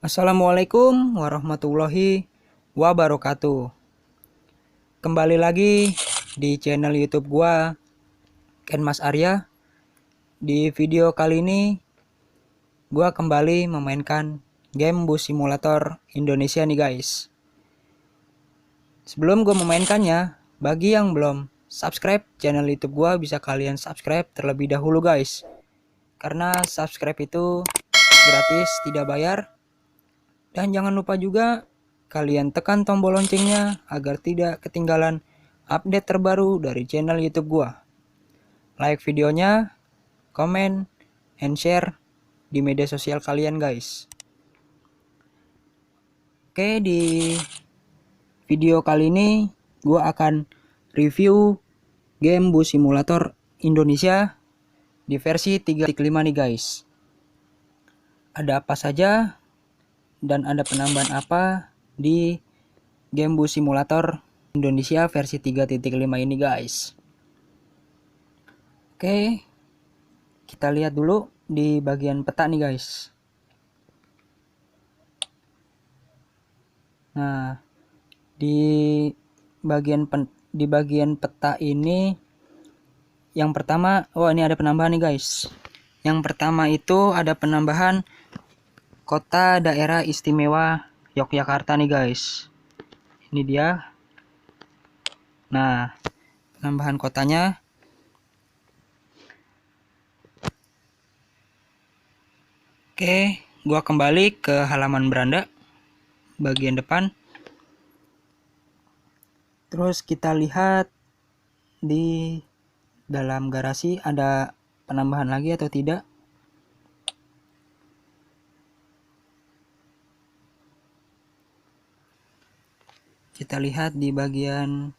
Assalamualaikum warahmatullahi wabarakatuh. Kembali lagi di channel YouTube gua, Ken Mas Arya. Di video kali ini gua kembali memainkan game Bus Simulator Indonesia nih guys. Sebelum gua memainkannya, bagi yang belum subscribe channel YouTube gua, bisa kalian subscribe terlebih dahulu guys. Karena subscribe itu gratis, tidak bayar. Dan jangan lupa juga kalian tekan tombol loncengnya agar tidak ketinggalan update terbaru dari channel YouTube gua. Like videonya, komen, and share di media sosial kalian guys. Oke, di video kali ini gua akan review game Bus Simulator Indonesia di versi 3.5 nih guys. Ada apa saja dan ada penambahan apa di game Bus Simulator Indonesia versi 3.5 ini guys. Oke, kita lihat dulu di bagian peta nih guys. Nah, di bagian peta ini yang pertama, ini ada penambahan nih guys. Yang pertama itu ada penambahan Kota Daerah Istimewa Yogyakarta nih guys. Ini dia. Nah, penambahan kotanya. Oke, gua kembali ke halaman beranda bagian depan. Terus kita lihat di dalam garasi ada penambahan lagi atau tidak. Kita lihat di bagian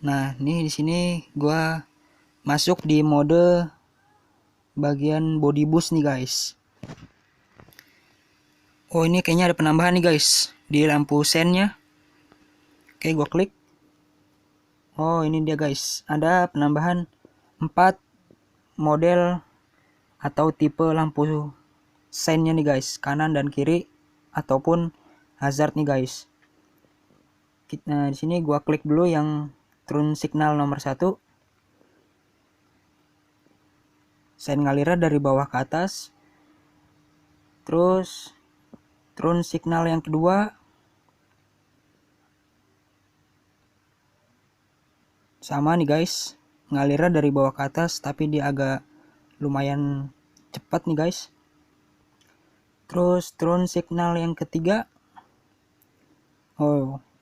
Nah, ini di sini gua masuk di mode bagian body boost nih guys. Oh, ini kayaknya ada penambahan nih guys di lampu sennya. Oke, gua klik. Oh, ini dia guys. Ada penambahan 4 model atau tipe lampu sennya nih guys, kanan dan kiri ataupun hazard nih guys. Nah, di sini gua klik dulu yang turun signal nomor 1. Sen ngalirnya dari bawah ke atas. Terus turun signal yang kedua sama nih guys, ngalirnya dari bawah ke atas tapi dia agak lumayan cepat nih guys. Terus turun signal yang ketiga.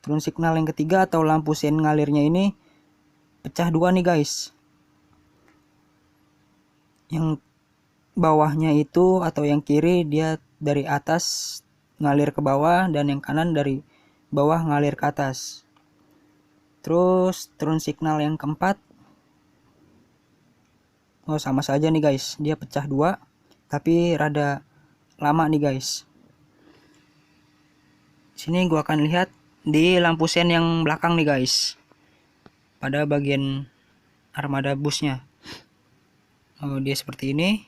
Turun signal yang ketiga atau lampu sen ngalirnya ini pecah dua nih guys. Yang bawahnya itu atau yang kiri dia dari atas ngalir ke bawah dan yang kanan dari bawah ngalir ke atas. Terus turun signal yang keempat. Sama saja nih guys, dia pecah dua tapi rada lama nih guys. Sini gua akan lihat di lampu sen yang belakang nih guys, pada bagian armada busnya. Dia seperti ini.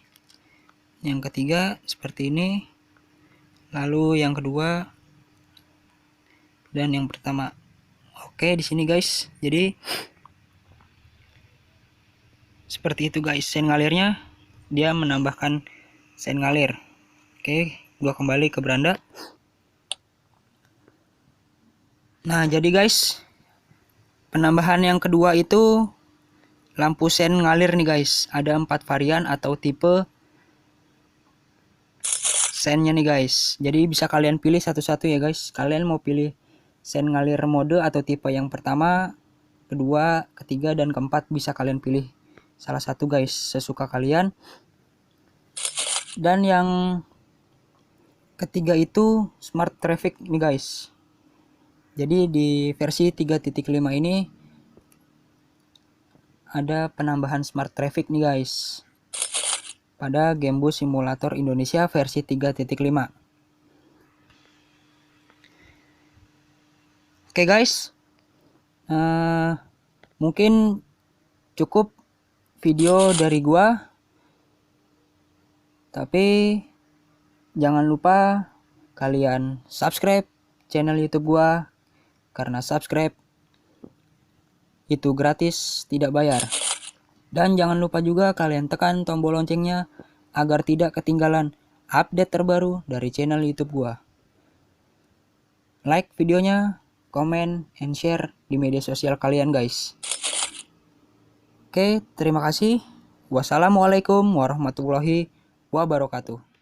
Yang ketiga seperti ini. Lalu yang kedua dan yang pertama. Oke, di sini guys. Jadi seperti itu guys, sen ngalirnya dia menambahkan sen ngalir. Oke, gua kembali ke beranda. Nah, jadi guys, penambahan yang kedua itu lampu sen ngalir nih guys. Ada 4 varian atau tipe sennya nih guys. Jadi bisa kalian pilih satu-satu ya guys. Kalian mau pilih sen ngalir mode atau tipe yang pertama, kedua, ketiga, dan keempat, bisa kalian pilih salah satu guys, sesuka kalian. Dan yang ketiga itu smart traffic nih guys. Jadi di versi 3.5 ini ada penambahan smart traffic nih guys pada game Bus Simulator Indonesia versi 3.5. Oke guys, mungkin cukup video dari gua. Tapi jangan lupa kalian subscribe channel YouTube gua, karena subscribe itu gratis, tidak bayar. Dan jangan lupa juga kalian tekan tombol loncengnya agar tidak ketinggalan update terbaru dari channel YouTube gua. Like videonya, comment, and share di media sosial kalian guys. Oke, terima kasih. Wassalamualaikum warahmatullahi wabarakatuh.